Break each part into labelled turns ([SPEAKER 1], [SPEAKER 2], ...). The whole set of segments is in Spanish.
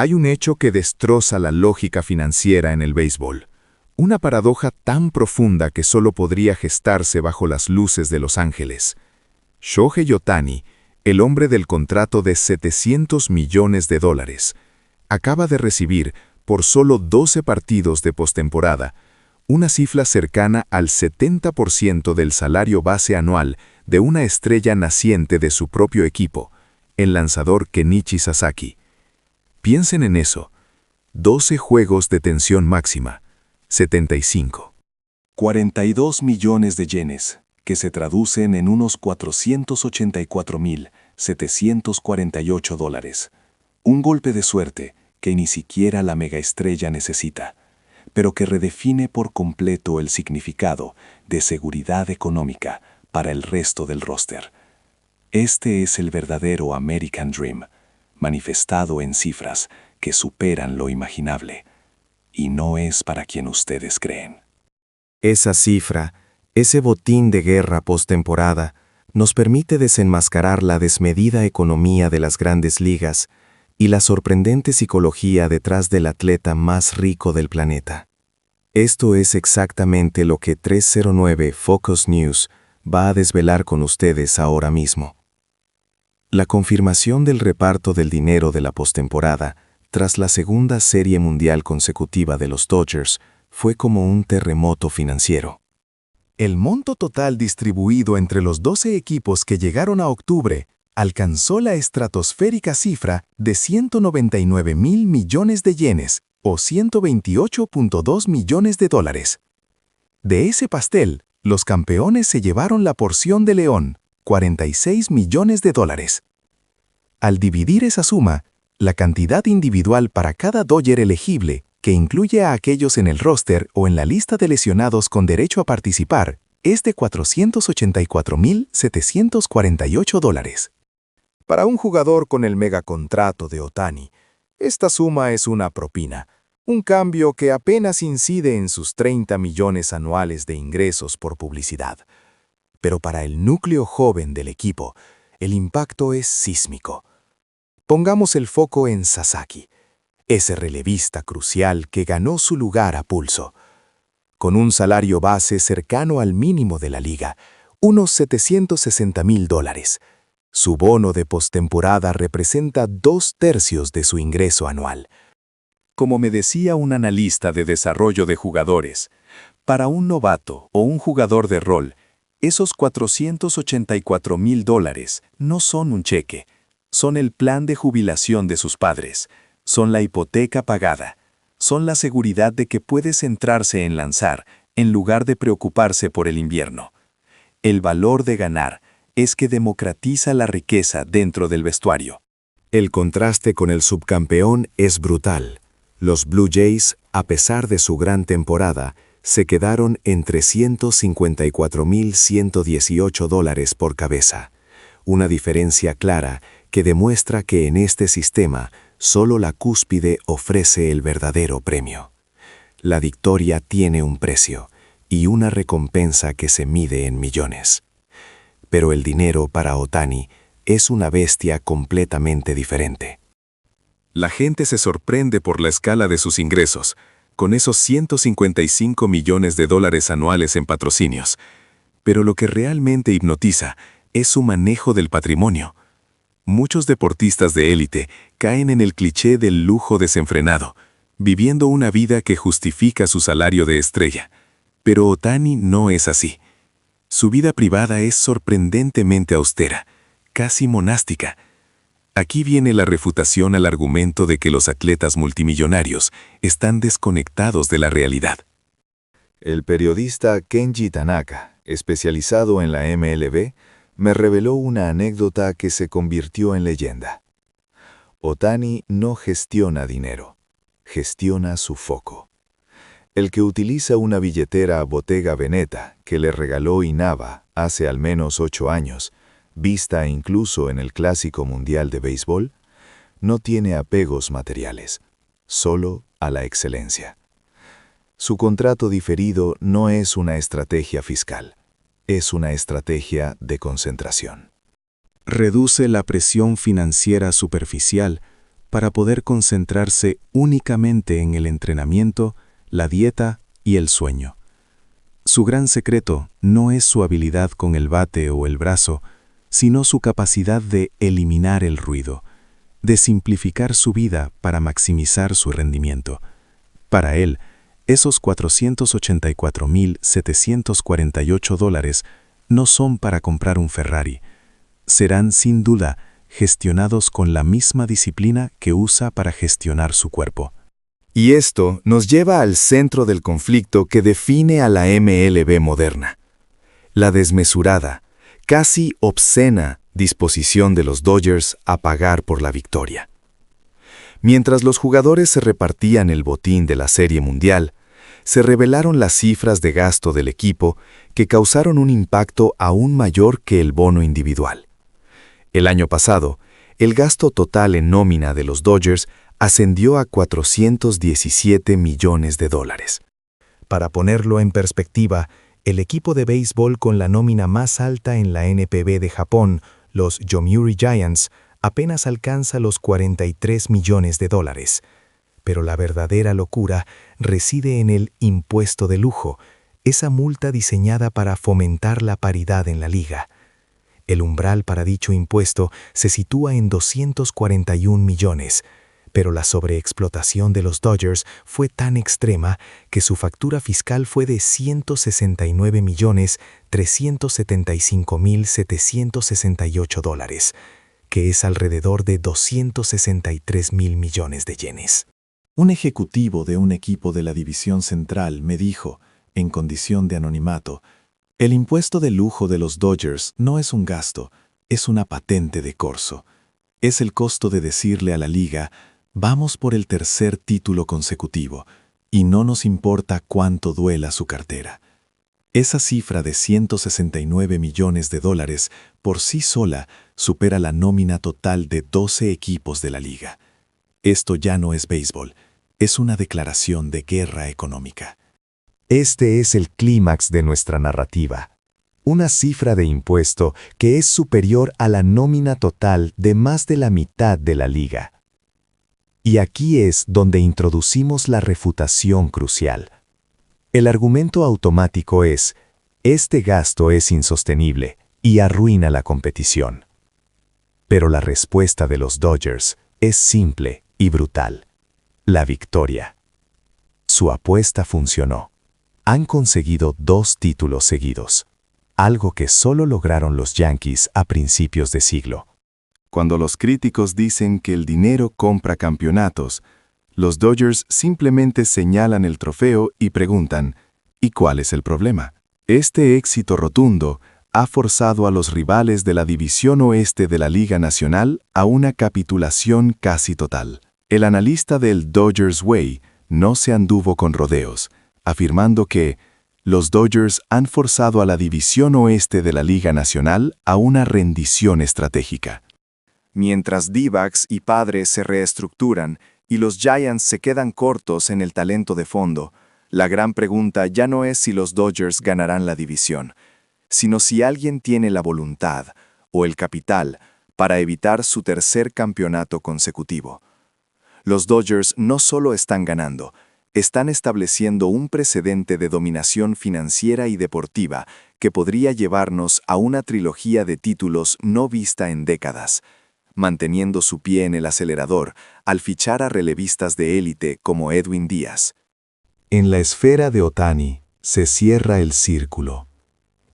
[SPEAKER 1] Hay un hecho que destroza la lógica financiera en el béisbol. Una paradoja tan profunda que solo podría gestarse bajo las luces de Los Ángeles. Shohei Ohtani, el hombre del contrato de $700 millones, acaba de recibir, por solo 12 partidos de postemporada, una cifra cercana al 70% del salario base anual de una estrella naciente de su propio equipo, el lanzador Kenichi Sasaki. Piensen en eso. 12 juegos de tensión máxima. 75.
[SPEAKER 2] 42 millones de yenes, que se traducen en unos $484,748. Un golpe de suerte que ni siquiera la megaestrella necesita, pero que redefine por completo el significado de seguridad económica para el resto del roster. Este es el verdadero American Dream, manifestado en cifras que superan lo imaginable, y no es para quien ustedes creen.
[SPEAKER 3] Esa cifra, ese botín de guerra postemporada, nos permite desenmascarar la desmedida economía de las grandes ligas y la sorprendente psicología detrás del atleta más rico del planeta. Esto es exactamente lo que 309 Focus News va a desvelar con ustedes ahora mismo. La confirmación del reparto del dinero de la postemporada, tras la segunda serie mundial consecutiva de los Dodgers, fue como un terremoto financiero.
[SPEAKER 1] El monto total distribuido entre los 12 equipos que llegaron a octubre alcanzó la estratosférica cifra de $199 mil millones de yenes, o $128.2 millones. De ese pastel, los campeones se llevaron la porción de león, $46 millones. Al dividir esa suma, la cantidad individual para cada Dodger elegible, que incluye a aquellos en el roster o en la lista de lesionados con derecho a participar, es de $484,748. Para un jugador con el megacontrato de Ohtani, esta suma es una propina, un cambio que apenas incide en sus 30 millones anuales de ingresos por publicidad. Pero para el núcleo joven del equipo, el impacto es sísmico. Pongamos el foco en Sasaki, ese relevista crucial que ganó su lugar a pulso. Con un salario base cercano al mínimo de la liga, unos $760,000. Su bono de postemporada representa 2/3 de su ingreso anual. Como me decía un analista de desarrollo de jugadores, para un novato o un jugador de rol, esos $484,000 no son un cheque, son el plan de jubilación de sus padres, son la hipoteca pagada, son la seguridad de que puede centrarse en lanzar en lugar de preocuparse por el invierno. El valor de ganar es que democratiza la riqueza dentro del vestuario.
[SPEAKER 3] El contraste con el subcampeón es brutal. Los Blue Jays, a pesar de su gran temporada, se quedaron en $354,118 por cabeza. Una diferencia clara que demuestra que en este sistema solo la cúspide ofrece el verdadero premio. La victoria tiene un precio y una recompensa que se mide en millones. Pero el dinero para Ohtani es una bestia completamente diferente.
[SPEAKER 1] La gente se sorprende por la escala de sus ingresos, con esos $155 millones anuales en patrocinios. Pero lo que realmente hipnotiza es su manejo del patrimonio. Muchos deportistas de élite caen en el cliché del lujo desenfrenado, viviendo una vida que justifica su salario de estrella. Pero Ohtani no es así. Su vida privada es sorprendentemente austera, casi monástica. Aquí viene la refutación al argumento de que los atletas multimillonarios están desconectados de la realidad. El periodista Kenji Tanaka, especializado en la MLB, me reveló una anécdota que se convirtió en leyenda. Ohtani no gestiona dinero, gestiona su foco. El que utiliza una billetera Bottega Veneta que le regaló Inaba hace al menos 8 años, vista incluso en el Clásico Mundial de Béisbol, no tiene apegos materiales, solo a la excelencia. Su contrato diferido no es una estrategia fiscal, es una estrategia de concentración. Reduce la presión financiera superficial
[SPEAKER 2] para poder concentrarse únicamente en el entrenamiento, la dieta y el sueño. Su gran secreto no es su habilidad con el bate o el brazo, sino su capacidad de eliminar el ruido, de simplificar su vida para maximizar su rendimiento. Para él, esos $484,748 no son para comprar un Ferrari. Serán, sin duda, gestionados con la misma disciplina que usa para gestionar su cuerpo.
[SPEAKER 3] Y esto nos lleva al centro del conflicto que define a la MLB moderna: la desmesurada, casi obscena disposición de los Dodgers a pagar por la victoria. Mientras los jugadores se repartían el botín de la Serie Mundial, se revelaron las cifras de gasto del equipo que causaron un impacto aún mayor que el bono individual. El año pasado, el gasto total en nómina de los Dodgers ascendió a $417 millones. Para ponerlo en perspectiva, el equipo de béisbol con la nómina más alta en la NPB de Japón, los Yomiuri Giants, apenas alcanza los $43 millones. Pero la verdadera locura reside en el impuesto de lujo, esa multa diseñada para fomentar la paridad en la liga. El umbral para dicho impuesto se sitúa en 241 millones, pero la sobreexplotación de los Dodgers fue tan extrema que su factura fiscal fue de $169,375,768, que es alrededor de 263,000 millones de yenes.
[SPEAKER 2] Un ejecutivo de un equipo de la División Central me dijo, en condición de anonimato, el impuesto de lujo de los Dodgers no es un gasto, es una patente de corso. Es el costo de decirle a la liga, vamos por el tercer título consecutivo, y no nos importa cuánto duela su cartera. Esa cifra de $169 millones por sí sola supera la nómina total de 12 equipos de la liga. Esto ya no es béisbol, es una declaración de guerra económica.
[SPEAKER 3] Este es el clímax de nuestra narrativa. Una cifra de impuesto que es superior a la nómina total de más de la mitad de la liga. Y aquí es donde introducimos la refutación crucial. El argumento automático es, este gasto es insostenible y arruina la competición. Pero la respuesta de los Dodgers es simple y brutal: la victoria. Su apuesta funcionó. Han conseguido 2 títulos seguidos, algo que solo lograron los Yankees a principios de siglo.
[SPEAKER 1] Cuando los críticos dicen que el dinero compra campeonatos, los Dodgers simplemente señalan el trofeo y preguntan, ¿y cuál es el problema? Este éxito rotundo ha forzado a los rivales de la División Oeste de la Liga Nacional a una capitulación casi total. El analista del Dodgers Way no se anduvo con rodeos, afirmando que los Dodgers han forzado a la División Oeste de la Liga Nacional a una rendición estratégica. Mientras D-backs y Padres se reestructuran y los Giants se quedan cortos en el talento de fondo, la gran pregunta ya no es si los Dodgers ganarán la división, sino si alguien tiene la voluntad o el capital para evitar su tercer campeonato consecutivo. Los Dodgers no solo están ganando, están estableciendo un precedente de dominación financiera y deportiva que podría llevarnos a una trilogía de títulos no vista en décadas, manteniendo su pie en el acelerador al fichar a relevistas de élite como Edwin Díaz.
[SPEAKER 3] En la esfera de Ohtani se cierra el círculo.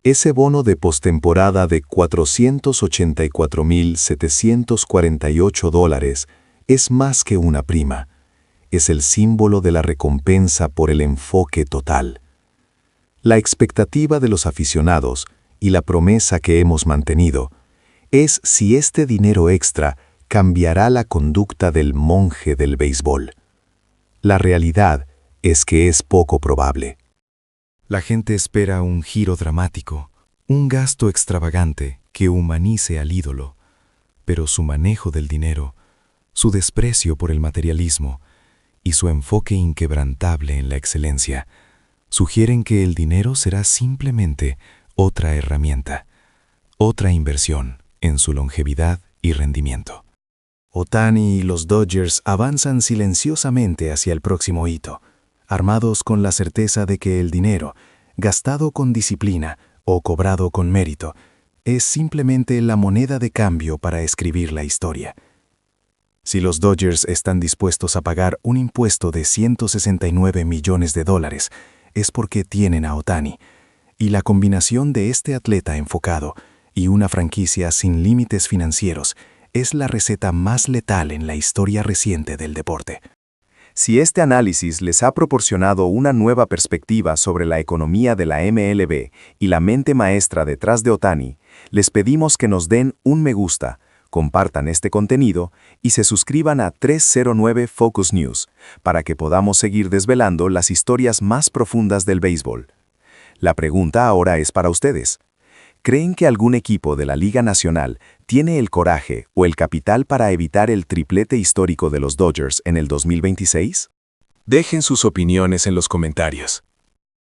[SPEAKER 3] Ese bono de postemporada de $484,748 es más que una prima. Es el símbolo de la recompensa por el enfoque total. La expectativa de los aficionados y la promesa que hemos mantenido es si este dinero extra cambiará la conducta del monje del béisbol. La realidad es que es poco probable. La gente espera un giro dramático, un gasto extravagante que humanice al ídolo, pero su manejo del dinero, su desprecio por el materialismo y su enfoque inquebrantable en la excelencia sugieren que el dinero será simplemente otra herramienta, otra inversión en su longevidad y rendimiento.
[SPEAKER 2] Ohtani y los Dodgers avanzan silenciosamente hacia el próximo hito, armados con la certeza de que el dinero, gastado con disciplina o cobrado con mérito, es simplemente la moneda de cambio para escribir la historia. Si los Dodgers están dispuestos a pagar un impuesto de $169 millones, es porque tienen a Ohtani, y la combinación de este atleta enfocado y una franquicia sin límites financieros es la receta más letal en la historia reciente del deporte.
[SPEAKER 1] Si este análisis les ha proporcionado una nueva perspectiva sobre la economía de la MLB y la mente maestra detrás de Ohtani, les pedimos que nos den un me gusta, compartan este contenido y se suscriban a 309 Focus News para que podamos seguir desvelando las historias más profundas del béisbol. La pregunta ahora es para ustedes. ¿Creen que algún equipo de la Liga Nacional tiene el coraje o el capital para evitar el triplete histórico de los Dodgers en el 2026? Dejen sus opiniones en los comentarios.